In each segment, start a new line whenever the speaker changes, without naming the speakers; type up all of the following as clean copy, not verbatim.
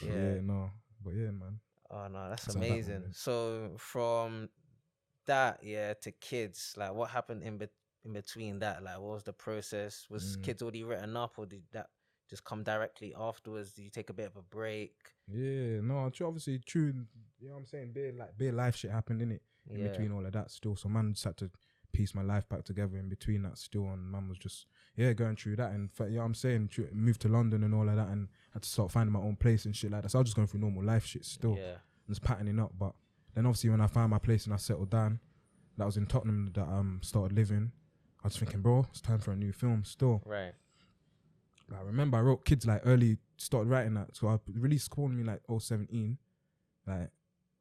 Yeah, no, but yeah, man.
Oh no, that's
That's how that one
amazing.
went.
So from that, yeah, to kids, like what happened in between that? Like what was the process? Was kids already written up, or did that just come directly afterwards? Did you take a bit of a break?
Yeah, no, obviously true. You know what I'm saying? Bare life shit happened in it in
Yeah,
between all of that still. So man just had to piece my life back together in between that still, and man was just going through that, and you know what I'm saying, moved to London and all of that, and had to start finding my own place and shit like that. So I was just going through normal life shit still,
yeah,
just patterning up. But then obviously when I found my place and I settled down, that was in Tottenham that started living. I was thinking, bro, it's time for a new film still.
right.
I remember I wrote Kids like early, started writing that. So I released Scopolamine like 017, like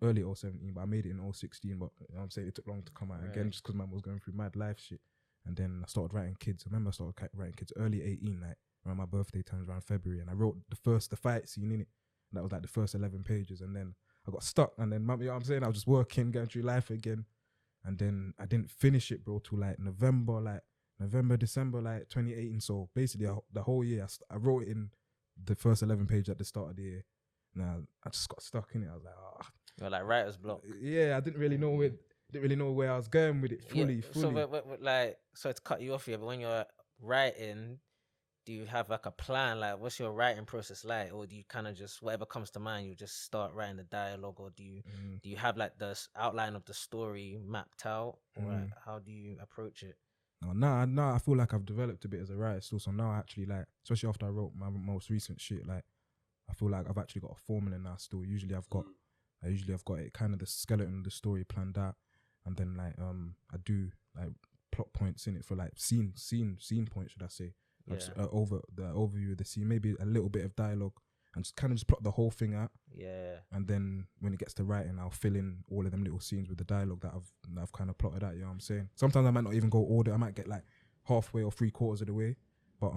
early 017, but I made it in 016. But you know what I'm saying, it took long to come out again just because man was going through mad life shit. And then I started writing Kids. I remember I started writing Kids early 18, like around my birthday times, around February. And I wrote the fight scene in it. And that was like the first 11 pages. And then I got stuck. And then, you know what I'm saying, I was just working, going through life again. And then I didn't finish it, bro, till like November, December, like 2018. So basically, the whole year, I wrote it in the first 11 pages at the start of the year. Now I just got stuck in it. I was like,
You're like writer's block.
yeah, I didn't really know where I was going with it fully.
So, but like, so to cut you off here, but when you're writing, do you have like a plan? Like, what's your writing process like, or do you kind of just whatever comes to mind, you just start writing the dialogue, or do you have like the outline of the story mapped out, or like, how do you approach it?
No, I feel like I've developed a bit as a writer still. So now I actually like, especially after I wrote my most recent shit, like I feel like I've actually got a formula now still. Usually I've got it kind of the skeleton of the story planned out, and then like I do like plot points in it for like scene points, should I say.
Yeah.
Just, over the overview of the scene, maybe a little bit of dialogue, and just kind of just plot the whole thing out.
Yeah.
And then when it gets to writing, I'll fill in all of them little scenes with the dialogue that I've kind of plotted out. You know what I'm saying? Sometimes I might not even go order. I might get like halfway or 3/4 of the way. But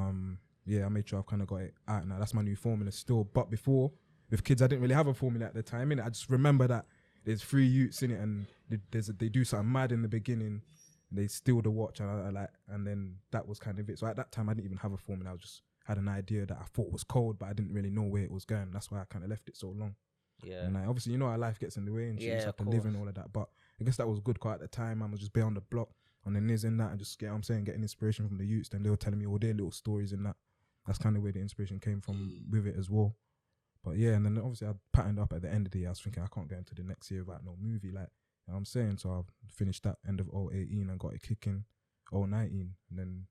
yeah, I made sure I've kind of got it out now. That's my new formula still. But before, with Kids, I didn't really have a formula at the time. I just remember that there's 3 youths in it, and they do something mad in the beginning. They steal the watch, and and then that was kind of it. So at that time, I didn't even have a formula. I just had an idea that I thought was cold, but I didn't really know where it was going. That's why I kind of left it so long.
Yeah.
And like, obviously, you know, our life gets in the way, and you just have to live and all of that. But I guess that was good, because at the time, I was just bare on the block, on the niz and that, and just getting inspiration from the youths. Then they were telling me all their little stories and that. That's kind of where the inspiration came from with it as well. But yeah, and then obviously I patterned up at the end of the year. I was thinking, I can't go into the next year without no movie, like, you know what I'm saying? So I finished that end of 018 and got it kicking 019, and then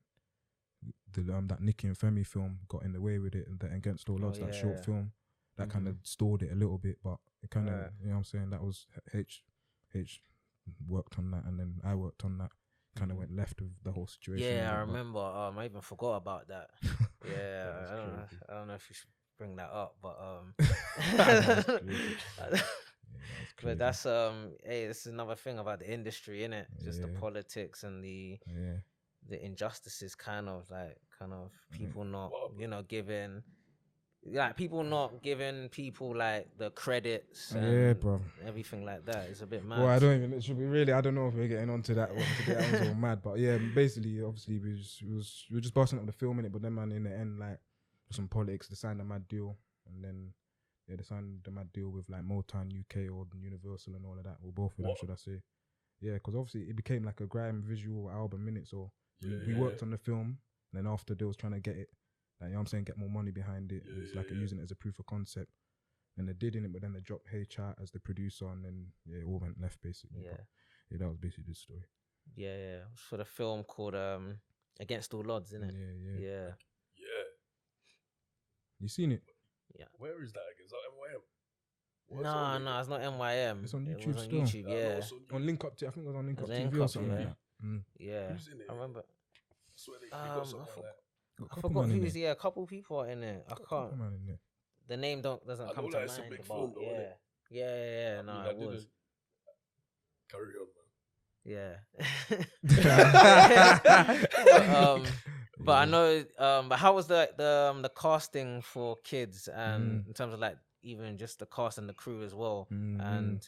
that Nicky and Femi film got in the way with it, and the Against All Odds, that short film, that kind of stalled it a little bit, but it kind of, you know what I'm saying, that was H worked on that, and then I worked on that, kind of went left with the whole situation.
Yeah, I remember. I even forgot about that. Yeah, I don't know if you should bring that up, but but that's hey, this is another thing about the industry, innit? Just the politics and the injustices, kind of people not, giving, like, people not giving people like the credits and
bro,
everything like that. It's a bit mad.
Well, I don't know if we're getting onto that one today. I was all mad, but yeah, basically, obviously, we were just busting up the film in it, but then, man, in the end, like, some politics, they signed a mad deal, and then they signed a mad deal with like Motown UK or Universal and all of that, or both of them, should I say? Yeah, because obviously it became like a grime visual album in it, so we worked on the film, and then after they was trying to get it, like, you know what I'm saying, get more money behind it. It's like using it as a proof of concept. And they did in it, but then they dropped Hey Chat as the producer, and then it all went left basically.
Yeah.
But, yeah, that was basically the story.
Yeah. It was for the film called Against All Odds, isn't it? Yeah.
You seen it?
Yeah. Where is that? Is that NYM?
No, it's not NYM.
It's on YouTube.
It was on YouTube,
yeah. On Link Up, I think it was on Link Up
Link
TV or
Up,
something like that.
Yeah.
Who's in it?
I remember.
I swear they got someone like that.
I forgot who's. Yeah, a couple people are in it. I can't. The name doesn't come to mind.
It's a big film, though, innit?
Yeah. No, it was.
Carry on, man.
Yeah. But I know. But how was the casting for Kids, and in terms of like even just the cast and the crew as well, and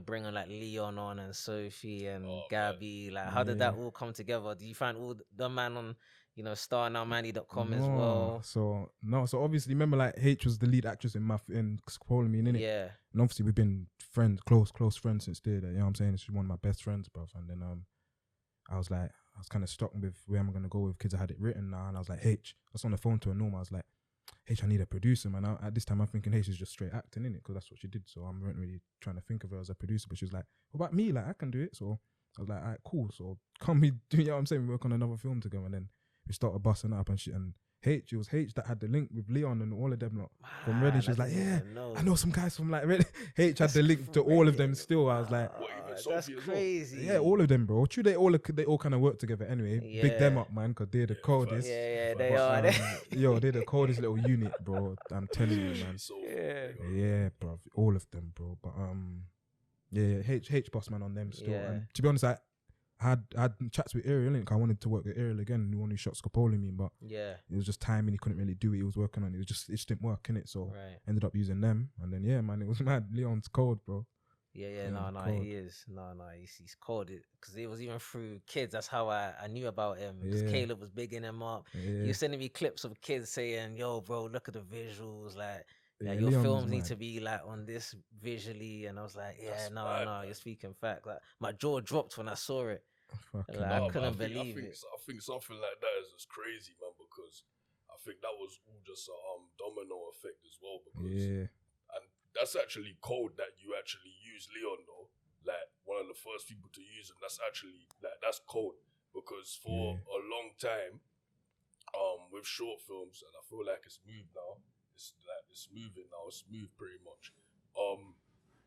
bringing like Leon on and Sophie and Gabby, like how did that all come together? Do you find all the man on starnowmanny.com as well.
So obviously, remember, like, H was the lead actress in Scopolamine, innit?
Yeah.
And obviously we've been close friends since there. You know what I'm saying? She's one of my best friends, bruv. And then I was kind of stuck with where I'm gonna go with kids. I had it written now, and I was like, H. I was on the phone to a Norma. I was like, H, I need a producer, man. At this time, I'm thinking H is just straight acting, innit? Because that's what she did. So I weren't really trying to think of her as a producer. But she was like, what about me? Like, I can do it. So I was like, all right, cool. So can we do? You know what I'm saying? We work on another film together, and then we started busting up and shit. And H, it was H that had the link with Leon and all of them lot from Reading. She was like, yeah, I know some guys from like Reading. H had the link to all of them still. I was like,
that's crazy.
Yeah, all of them, bro. True, they all kind of work together anyway.
Yeah.
Big them up, man, because they're the coldest.
Yeah, they are.
Yo, they're the coldest little unit, bro. I'm telling you, man. Yeah, bro. All of them, bro. But yeah, H boss man on them still.
Yeah.
And to be honest, I had chats with Ariel, innit? I wanted to work with Ariel again, the one who shot Scopolamine, but
yeah,
it was just time and he couldn't really do it. He was working on it. It just didn't work, innit? So ended up using them, and then yeah, man, it was mad. Leon's cold, bro.
Yeah, no, he is. No, he's cold. Because it was even through kids. That's how I knew about him. Because Caleb was bigging him up.
Yeah.
He was sending me clips of kids saying, yo, bro, look at the visuals. Like your
Leon's
films need
mad.
to be like on this visually. And I was like, yeah, no, you're speaking fact. Like my jaw dropped when I saw it. Like, I couldn't believe it.
I think something like that is just crazy, man, because I think that was all just a domino effect as well. Because and that's actually code that you actually use Leon though. Like one of the first people to use him. That's actually that's code, because for a long time, with short films, and I feel like it's moved now. It's moving now. It's moved pretty much.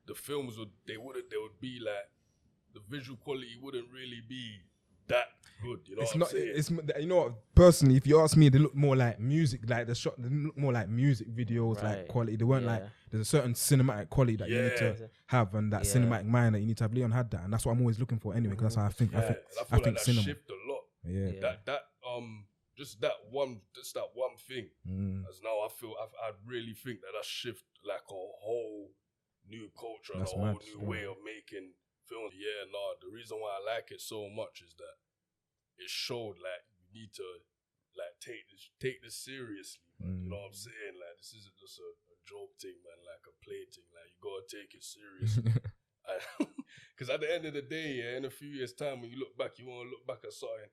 The films would be like, the visual quality wouldn't really be that good. You know what I'm saying?
It's you know what, personally, if you ask me, they look more like music. Like they look more like music videos, like quality. They weren't like, there's a certain cinematic quality that you need to have, and that cinematic mind that you need to have. Leon had that, and that's what I'm always looking for anyway. Because that's how I think. I think
that
cinema
shift a lot.
Yeah.
Just that one thing. As now I really think that shift like a whole new culture and a whole new way of making films. Yeah, the reason why I like it so much is that it showed like you need to like take this seriously. You know what I'm saying? Like this isn't just a joke thing, man. Like a play thing. Like you gotta take it seriously. Because at the end of the day, in a few years' time, when you look back, you want to look back at something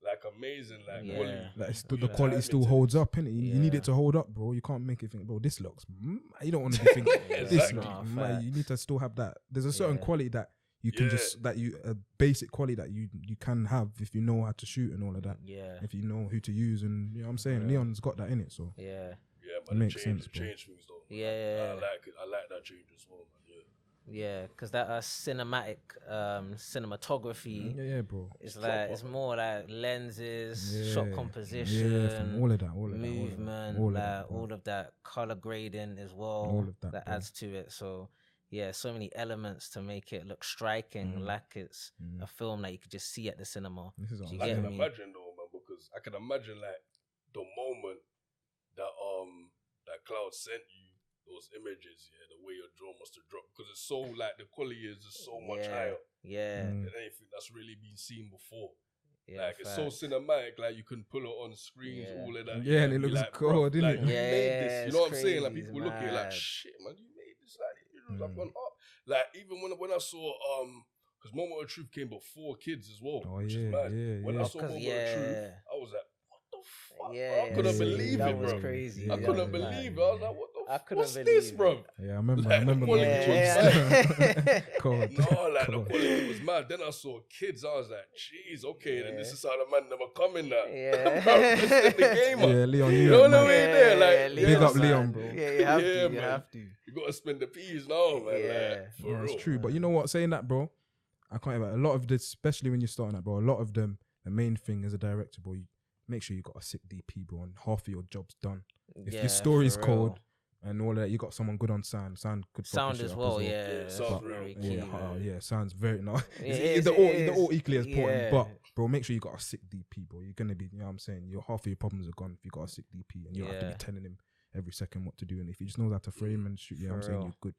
like amazing, like quality.
Like the quality still holds up, innit? You need it to hold up, bro. You can't make it think, bro, this looks. You don't want to be thinking this looks. You need to still have that. There's a certain quality that you can a basic quality that you can have if you know how to shoot and all of that. Yeah. If you know who to use, and you know what I'm saying, Leon's got that in it, so
but
it makes sense, bro.
Change things though.
Yeah.
I like it. I like that change as well, man.
Yeah, because that cinematic cinematography,
bro.
It's like it's more like lenses, shot composition,
from all of that,
movement, all of that color grading as well.
All of that
adds to it. So yeah, so many elements to make it look striking, like it's a film that you could just see at the cinema.
I can imagine though, man, because I can imagine like the moment that that Cloud sent you those images, the way your jaw must have dropped, because it's so like the quality is just so much higher than anything that's really been seen before. Like it's so cinematic, like you can pull it on screens, all of that.
And it looks
like,
cool, didn't it?
You made this, you know what I'm saying? Like people look at it like, shit, man, you made this. Like I've gone up. Like even when I saw because Moment of Truth came before Kids as well, which is mad. When I saw Moment of Truth, I was like, what the fuck? Bro? I couldn't believe it, bro.
That was crazy.
I couldn't believe it. I was like, what's this, bro?
Yeah, I remember.
Like,
I remember.
The
cool.
quality was mad. Then I saw Kids. I was like, jeez, okay, then this is how the man never coming now.
Yeah.
The game up.
Yeah, Leon,
you know what I mean? Like,
big up Leon, bro.
Yeah, you have to.
You gotta spend the peas now, man.
Yeah,
for real.
It's true. But you know what? Saying that, bro, I can't even. A lot of this, especially when you're starting out, bro. A lot of them, the main thing as a director, bro, you make sure you got a sick DP, bro, and half of your job's done. If your story's cold and all that, you got someone good on sound good
sound as well.
Sounds very key.
Sounds very nice.
They're
all equally as important, but bro, make sure you got a sick DP, bro. You're gonna be, you know what I'm saying, your half of your problems are gone if you got a sick DP, and you don't have to be telling him every second what to do. And if he just knows how to frame and shoot, I'm saying you're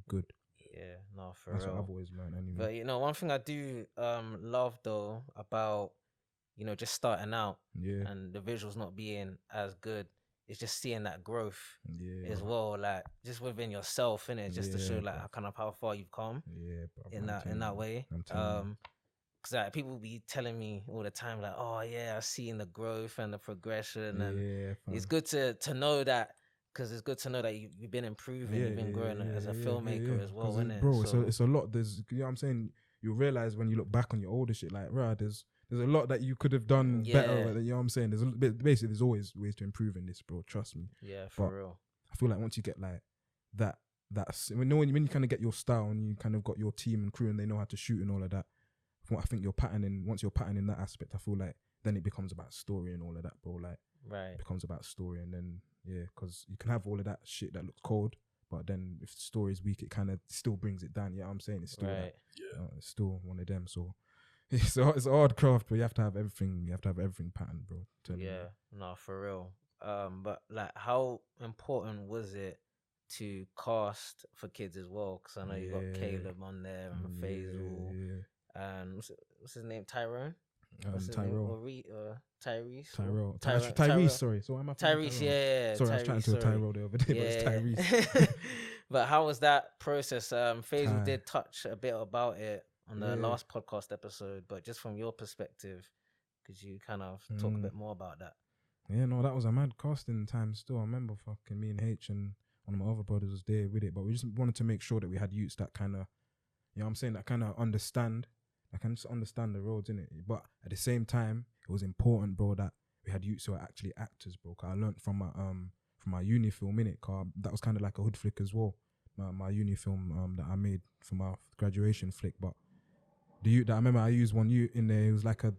good.
Yeah, no, for
That's
real.
what I've always learned anyway.
But you know, one thing I do love though about you know, just starting out
Yeah.
and the visuals not being as good. It's just seeing that growth
Yeah.
as well, like just within yourself, innit? Just to show
Yeah,
like
bro.
kind of how far you've come
Yeah, bro.
in that way.
I'm telling you.
Because like, people be telling me all the time, like, oh yeah, I've seen the growth and the progression, and
Yeah, fam.
it's good to know that, because it's good to know that you've been improving, you've been growing as a filmmaker as well, innit?
Bro, so it's a lot. There's, you know what I'm saying? You realize when you look back on your older shit, like, right, there's a lot that you could have done better. You know what I'm saying? There's basically there's always ways to improve in this, bro. Trust me.
Yeah, for real.
I feel like once you get like that's when you kind of get your style and you kind of got your team and crew and they know how to shoot and all of that. I think once you're patterning that aspect, I feel like then it becomes about story and all of that, bro. Like,
right,
it becomes about story, and then because you can have all of that shit that looks cold, but then if the story is weak, it kind of still brings it down. Yeah, you know what I'm saying, it's still it's still one of them. So it's a hard craft, but you have to have everything. You have to have everything patterned, bro.
No, for real. But like, how important was it to cast for kids as well? Because I know you got Caleb on there and Faisal. And what's his name? Tyrone?
Tyrese, sorry. So I'm
Tyrese, yeah.
Sorry, I was trying to Tyrone the other day, but it's Tyrese.
But how was that process? Faisal did touch a bit about it on the last podcast episode, but just from your perspective, could you kind of talk a bit more about that?
Yeah, no, that was a mad casting time still. I remember fucking me and H and one of my other brothers was there with it, but we just wanted to make sure that we had youths that kind of, you know what I'm saying, that kind of understand. I can just understand the roads, innit? But at the same time, it was important, bro, that we had youths who are actually actors, bro. Cause I learned from my uni film, innit? Cause that was kind of like a hood flick as well. My uni film that I made for my graduation flick. But the youth that I remember, I used one youth in there. He was like a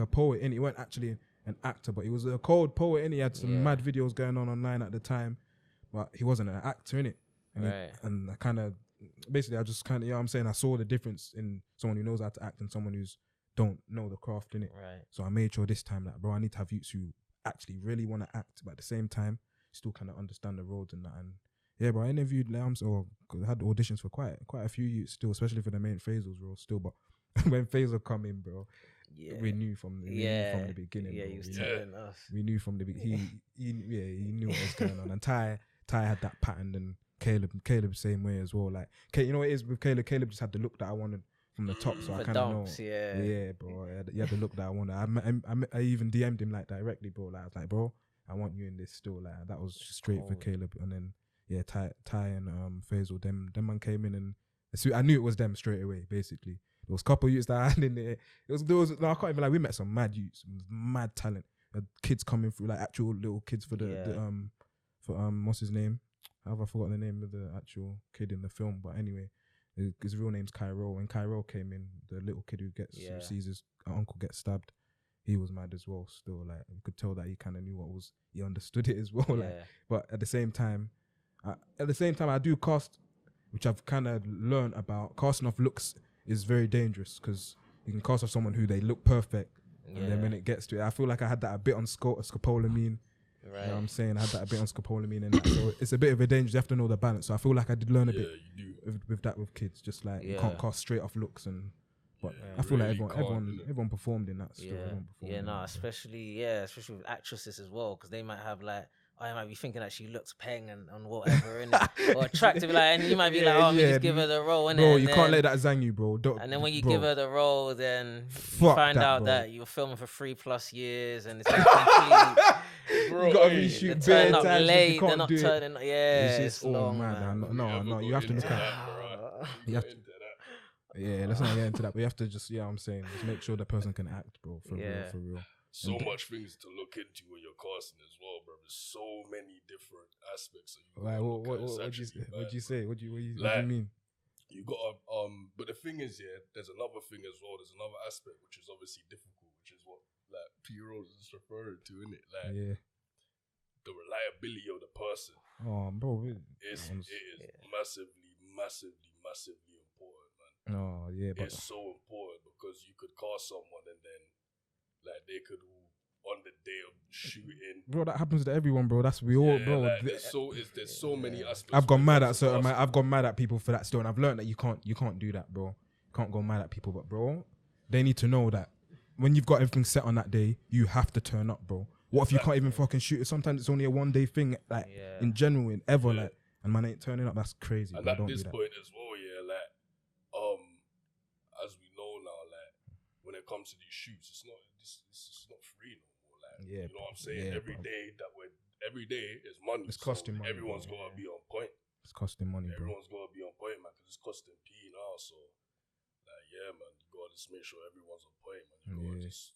poet, innit? He weren't actually an actor, but he was a cold poet, innit? He had some mad videos going on online at the time, but he wasn't an actor, innit? And I kind of. Basically, I just kind of, you know what I'm saying, I saw the difference in someone who knows how to act and someone who's don't know the craft, innit?
Right.
So I made sure this time that, bro, I need to have youths who actually really want to act, but at the same time, still kind of understand the roads and that. And yeah, bro, I interviewed Lambs, or I had auditions for quite a few youths still, especially for the main Faisals role still. But when Faisal come in, bro, we knew from the beginning. Yeah,
bro. He was telling us.
We knew from the beginning. He knew what was going on. And Ty had that pattern, and Caleb same way as well. Like, you know what it is with Caleb? Caleb just had the look that I wanted from the top, so I kind of know. Yeah, bro. He had the look that I wanted. I even DM'd him like directly, bro. Like, I was like, bro, I want you in this still. Like, that was straight for Caleb. And then Ty and Faisal, them man came in, and I knew it was them straight away. Basically, there was a couple of youths that I had in there. There was no, I can't even, like, we met some mad youths, mad talent. Kids coming through, like actual little kids for what's his name? Have I forgotten the name of the actual kid in the film? But anyway, his real name's Cairo. When Cairo came in, the little kid who sees his uncle get stabbed, he was mad as well. Still, like, you could tell that he kind of knew he understood it as well. Yeah. Like, but at the same time, I do cast, which I've kind of learned about. Casting off looks is very dangerous because you can cast off someone who they look perfect, and then when it gets to it, I feel like I had that a bit on Scopolamine. Right. You know what I'm saying? I had that a bit on Scopolamine and that. So it's a bit of a danger. You have to know the balance. So I feel like I did learn a bit with that with kids. Just like you can't cast straight off looks but I feel really like everyone performed in that still.
Especially with actresses as well, because they might have like, I might be thinking that she looks peng and whatever, innit? Or attractive, like, and you might be like, oh, just give her the role, innit?
Bro, you can't let that zang you, bro.
And then when you give her the role, then you find out that you're filming for 3+ years, and it's like complete.
Bro, you gotta reshoot bare times late,
they're not turning. Yeah,
it's just long, man. No, you have to look at. You have to. Yeah, let's not get into that. But you have to just, I'm saying, just make sure the person can act, bro. For real.
So much things to look into when you're casting as well, bro. There's so many different aspects.
Like, what you say? What do you mean?
You got but the thing is, there's another thing as well. There's another aspect which is obviously difficult, which is what like P Rose is referring to, isn't it? Like the reliability of the person.
Oh, bro, it
is massively important, man.
Oh yeah, but
it's so important because you could cast someone and then like they could on the day of shooting,
bro, that happens to everyone, bro. That's we all, bro.
Like, there's so many aspects.
I've gone mad at certain man. I've gone mad at people for that still, and I've learned that you can't do that, bro. You can't go mad at people, but bro, they need to know that when you've got everything set on that day, you have to turn up, bro. What if you can't even fucking shoot it? Sometimes it's only a 1 day thing, like in general, in ever, like, and man ain't turning up. That's crazy.
And
bro.
at
Don't
this
do that.
point as well, as we know now, like when it comes to these shoots, it's not free no more. Like, you know what I'm saying? Every day is money.
It's costing money.
Everyone's gotta be on point.
It's costing money, bro.
Everyone's gotta be on point, man, because it's costing P now. So, like, man, you gotta just make sure everyone's on point, man. You gotta just,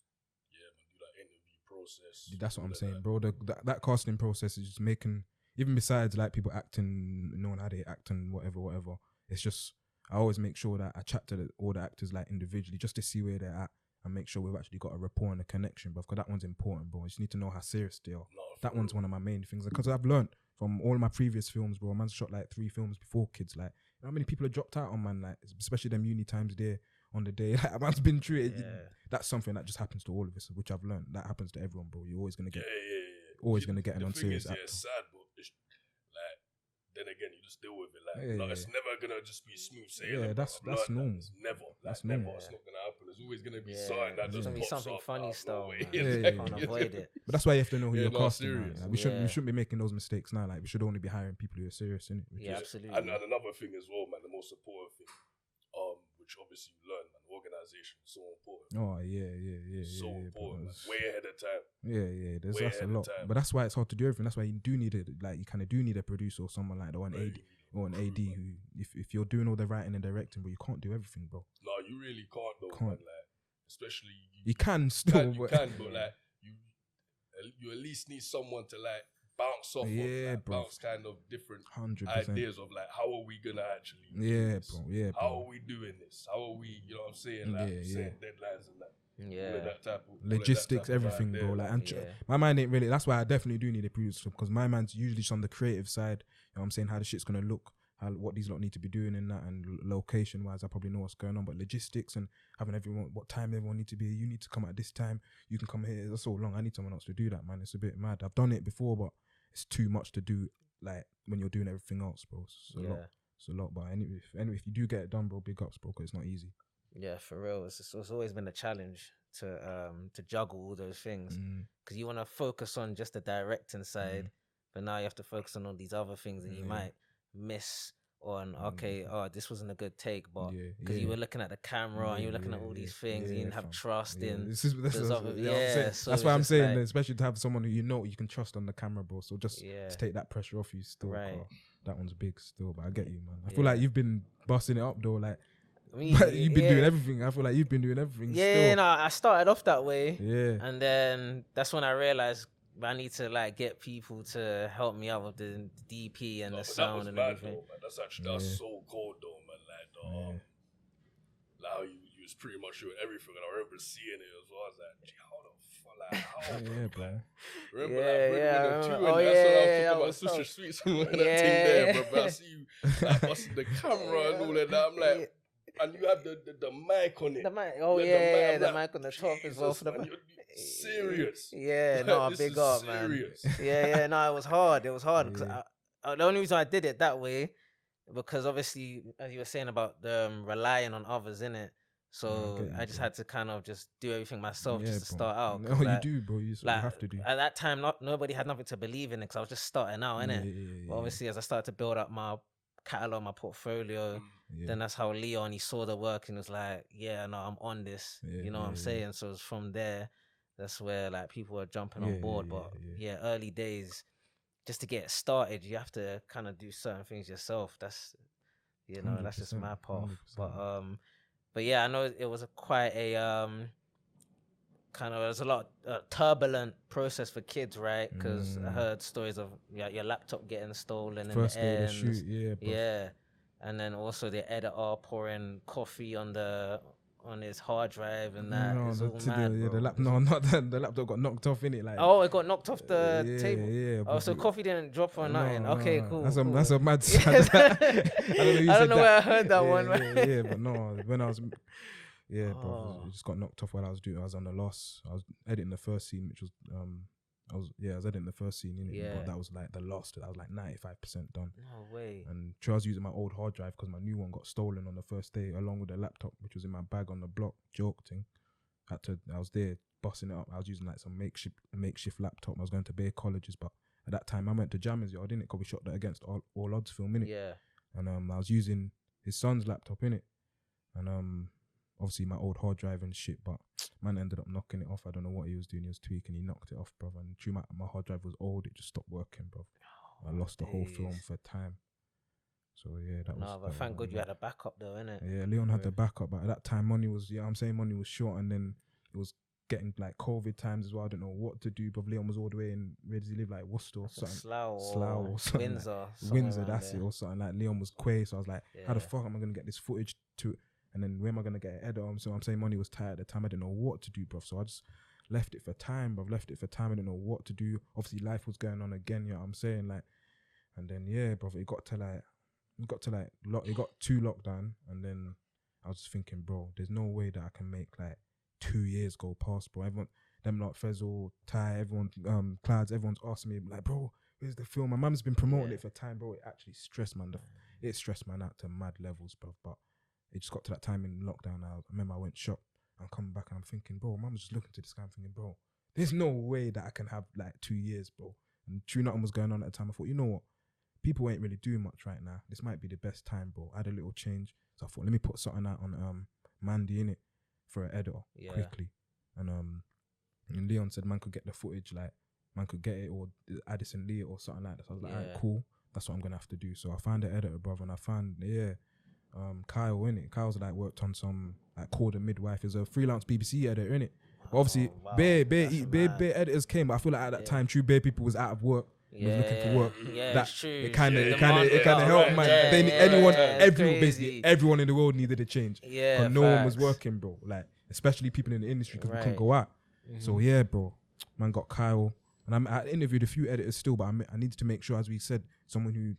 man, do that interview process.
That's what I'm saying, bro. That casting process is just making, even besides like people acting, knowing how they act and whatever. It's just, I always make sure that I chat to all the actors like individually just to see where they're at and make sure we've actually got a rapport and a connection, bro. Because that one's important, bro. You just need to know how serious they are. That one's one of my main things. Because I've learned from all my previous films, bro. Man's shot like 3 films before Kids. Like, you know how many people have dropped out on, man? Like, especially them uni times there on the day. Like, man's been through it. That's something that just happens to all of us, which I've learned. That happens to everyone, bro. You're always gonna get, always gonna get an unserious actor.
It's sad, but it's, like, then again, you just deal with it. Like, it's never gonna just be smooth sailing.
That's normal.
It's never.
That's
never.
normal.
It's not gonna happen. There's always gonna be something that just pops
something
up
funny style. You can't avoid it.
But that's why you have to know who you're casting.
serious.
Like, we shouldn't be making those mistakes now. Like, we should only be hiring people who are serious, innit?
Absolutely.
And another thing as well, man, the most important thing, which obviously you learn, man, organization is so important.
Oh yeah.
So important, man. Way ahead of time.
Yeah. That's a lot. But that's why it's hard to do everything. That's why you do need it. Like, you kind of do need a producer or someone like that, or an AD who, if you're doing all the writing and directing, but you can't do everything, bro.
No, you really can't though, man. Like, especially
you can still,
but like you at least need someone to like bounce off of, bounce kind of different
100%.
ideas of like, how are we gonna actually do this?
Bro.
How are we doing this? How are we, you know what I'm saying? Like, setting deadlines and that. All of that type of
logistics, everything, bro. Like, and my mind ain't really. That's why I definitely do need a producer, because my mind's usually just on the creative side. You know what I'm saying? How the shit's gonna look, what these lot need to be doing in that, and location wise, I probably know what's going on. But logistics and having everyone, what time everyone need to be. You need to come at this time. You can come here. That's so long. I need someone else to do that, man. It's a bit mad. I've done it before, but it's too much to do. Like, when you're doing everything else, bro. It's a lot. But anyway, if you do get it done, bro, big ups, bro, because it's not easy.
Yeah, for real. It's always been a challenge to juggle all those things, because you want to focus on just the directing side, but now you have to focus on all these other things, and you might miss on this wasn't a good take, but because you were looking at the camera and you were looking at all these things, and you didn't have trust in
that's why I'm saying, like, especially to have someone who you know you can trust on the camera, bro. So just take that pressure off you still.
Right.
That one's big still, but I get you, man. I feel like you've been busting it up though, like.
I mean,
you've been doing everything. I feel like you've been doing everything.
Yeah, no, I started off that way.
Yeah.
And then that's when I realized I need to like get people to help me out with the DP and the sound and everything.
Though, man. That's so cold though, man. Like how you was pretty much doing everything, and I remember seeing it as well. I was like, gee, how the fuck,
bro.
Remember I was talking about Sister Sweets and that thing there, bro. I see you like busting the camera and all of that. I'm like, and you have the mic on it.
The mic, the mic on the top as well for the mic.
Serious.
Yeah, no, big up, man. Yeah, no, it was hard. It was hard because the only reason I did it that way, because obviously, as you were saying about relying on others, innit? So I just had to kind of just do everything myself just to start out.
No, you do, bro. You have to do.
At that time, nobody had nothing to believe in it because I was just starting out, innit? But obviously, as I started to build up my catalog, my portfolio, then that's how Leon, he saw the work and was like, no, I'm on this. You know what I'm saying? So it's from there, that's where like people were jumping on board. But early days, just to get started, you have to kind of do certain things yourself. That's, that's just my path. But yeah, I know it was quite a kind of, it was a lot turbulent process for kids, right? Because I heard stories of your laptop getting stolen
First
in the
day of the shoot,
yeah. And then also the editor pouring coffee on his hard drive and that.
The laptop got knocked off in it. Like,
it got knocked off the table. Yeah. So coffee didn't drop or nothing. Okay, cool.
That's
cool.
a mad.
I don't know where I heard that one.
Yeah, but no, when I was. Yeah, bro, it just got knocked off while I was on the loss. I was editing the first scene, which was I was editing the first scene in it, but that was like the lost. I was like 95% done.
No way.
And I was using my old hard drive because my new one got stolen on the first day, along with the laptop, which was in my bag on the block, joke thing. I was there bossing it up. I was using like some makeshift laptop. I was going to Bay colleges, but at that time I went to Jammers Yard, innit? Because we shot that Against All Odds film, innit?
Yeah.
And I was using his son's laptop, innit? And obviously my old hard drive and shit, but man ended up knocking it off. I don't know what he was doing. He was tweaking. He knocked it off, bro. And true, my hard drive was old. It just stopped working, bro. I lost the whole film for time. So yeah, that was.
No, but thank God you had a backup though, innit?
Yeah, Leon had the backup, but at that time money was, I'm saying money was short, and then it was getting like COVID times as well. I don't know what to do, but Leon was all the way in, where does he live? Like Worcester or something.
Slough or
something. Windsor, that's
there.
it, or something. Like Leon was Quay, so I was like, how the fuck am I gonna get this footage to it? And then where am I gonna get an editor? So I'm saying money was tight at the time. I didn't know what to do, bruv. So I just left it for time, bruv. I didn't know what to do. Obviously life was going on again, you know what I'm saying? Like, and then yeah, bruv, it got to lockdown, and then I was just thinking, bro, there's no way that I can make like 2 years go past, bro. Everyone, them lot, Fezzle, Ty, everyone, Clouds, everyone's asking me, like, bro, where's the film? My mum's been promoting it for time, bro. It actually stressed man. It stressed man out to mad levels, bro. But it just got to that time in lockdown. I remember I went shop. I'm coming back and I'm thinking, bro, mum was just looking to this guy. I'm thinking, bro, there's no way that I can have like 2 years, bro. And true, nothing was going on at the time. I thought, you know what? People ain't really doing much right now. This might be the best time, bro. I had a little change. So I thought, let me put something out on Mandy, innit, for an editor quickly. And Leon said man could get the footage, like man could get it, or Addison Lee or something like that. So I was like, alright, cool. That's what I'm gonna have to do. So I found the editor, brother, and I found Kyle, innit. Kyle's like worked on some like Call the Midwife. Is a freelance BBC editor, innit. But obviously, bare editors came. But I feel like at that time, true, bare people was out of work. Was looking for work.
That's true.
It kind of helped, man. Basically everyone in the world needed a change.
Yeah,
but no one was working, bro. Like especially people in the industry, because we couldn't go out. So yeah, bro, man got Kyle, and I interviewed a few editors still, but I needed to make sure, as we said, someone who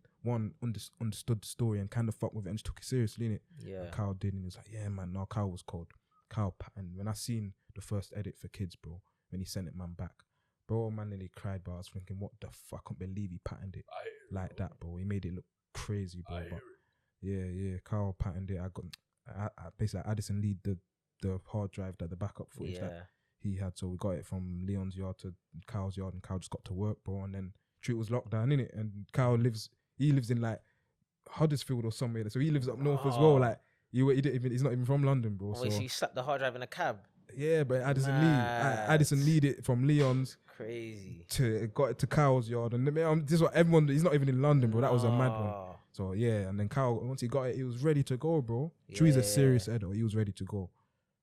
understood the story and kind of fucked with it and just took it seriously, innit?
Yeah.
And Kyle did, and he was like, yeah, man, no, Kyle was cold. And when I seen the first edit for Kids, bro, when he sent it man back, bro, man nearly cried, but I was thinking, what the fuck? I can't believe he patterned it like that, bro. He made it look crazy, bro. But yeah, Kyle patterned it. I basically Addison Lee the hard drive, that the backup footage that he had. So we got it from Leon's yard to Kyle's yard, and Kyle just got to work, bro. And then it was lockdown, innit? And Kyle lives in like Huddersfield or somewhere. So he lives up north as well. Like he's not even from London, bro.
So he slapped the hard drive in a cab.
Yeah, but Addison Lead it from Leon's
crazy
got it to Kyle's yard, and this is what everyone. He's not even in London, bro. That was a mad one. So yeah, and then Kyle, once he got it, he was ready to go, bro. He's a serious editor. He was ready to go,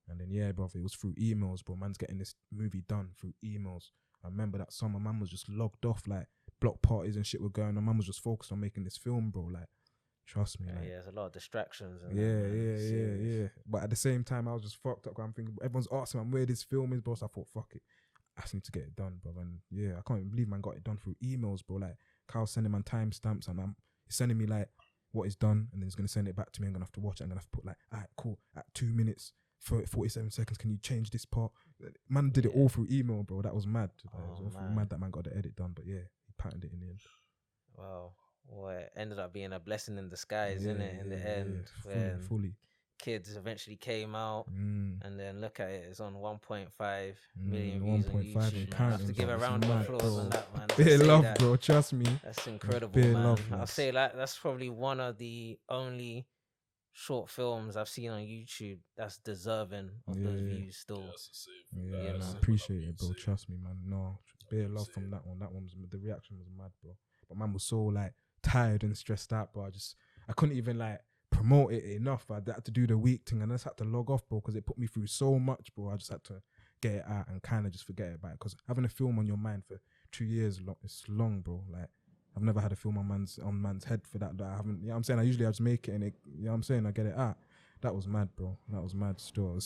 and then yeah, brother, it was through emails, bro. Man's getting this movie done through emails. I remember that summer, man was just logged off, like block parties and shit were going on. Man was just focused on making this film, bro. Like, trust me, like,
there's a lot of distractions.
Yeah. But at the same time, I was just fucked up. I'm thinking, everyone's asking me where this film is, bro. So I thought, fuck it, I just need to get it done, bro. And yeah, I can't even believe man got it done through emails, bro. Like, Kyle's sending man timestamps, and he's sending me like what is done, and then he's gonna send it back to me. I'm gonna have to watch it. I'm gonna have to put like, alright, cool. At 2 minutes, 47 seconds, can you change this part? Man did it all through email, bro. That was mad. It was mad that man got the edit done, but yeah, he patterned it in the end.
Wow. Well, it ended up being a blessing in disguise, innit? In the end,
fully.
Kids eventually came out, and then look at it, it's on 1.5 million
1.5
views.
and
I have to give a round of applause on that, man.
Bare love, bro. Trust me.
That's incredible,
bare
man.
love,
I'll say that's probably one of the only short films I've seen on YouTube that's deserving of those views still.
Yeah, I appreciate it, bro. Trust me, man. No, bare love from that one. That one was, the reaction was mad, bro. But man was so like tired and stressed out, bro. I couldn't even like promote it enough. I had to do the week thing, and I just had to log off, bro, because it put me through so much, bro. I just had to get it out and kind of just forget about it, because having a film on your mind for 2 years, it's long, bro. Like, I've never had a film on man's head for that. I haven't, you know what I'm saying? I usually just make it, and you know what I'm saying? I get it out. That was mad, bro. That was mad still.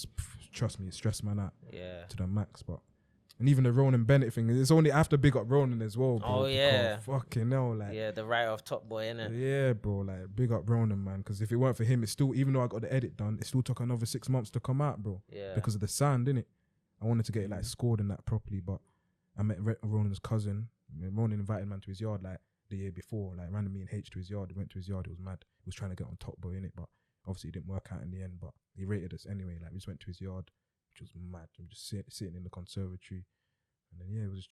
Trust me, it stressed man out to the max, but. And even the Ronan Bennett thing, it's only after big up Ronan as well, bro.
Oh, yeah.
Fucking hell, like.
Yeah, the writer of Top Boy, innit?
Yeah, bro, like, big up Ronan, man. Because if it weren't for him, it's still, even though I got the edit done, it still took another 6 months to come out, bro.
Yeah.
Because of the sound, innit? I wanted to get it, like, scored and that properly, but I met Ronan's cousin. Ronan invited man to his yard, like, the year before, like, ran me and H to his yard. We went to his yard, it was mad. He was trying to get on Top Boy, innit? But obviously it didn't work out in the end, but he rated us anyway. Like, we just went to his yard. which was mad. I'm just sitting in the conservatory, and then it was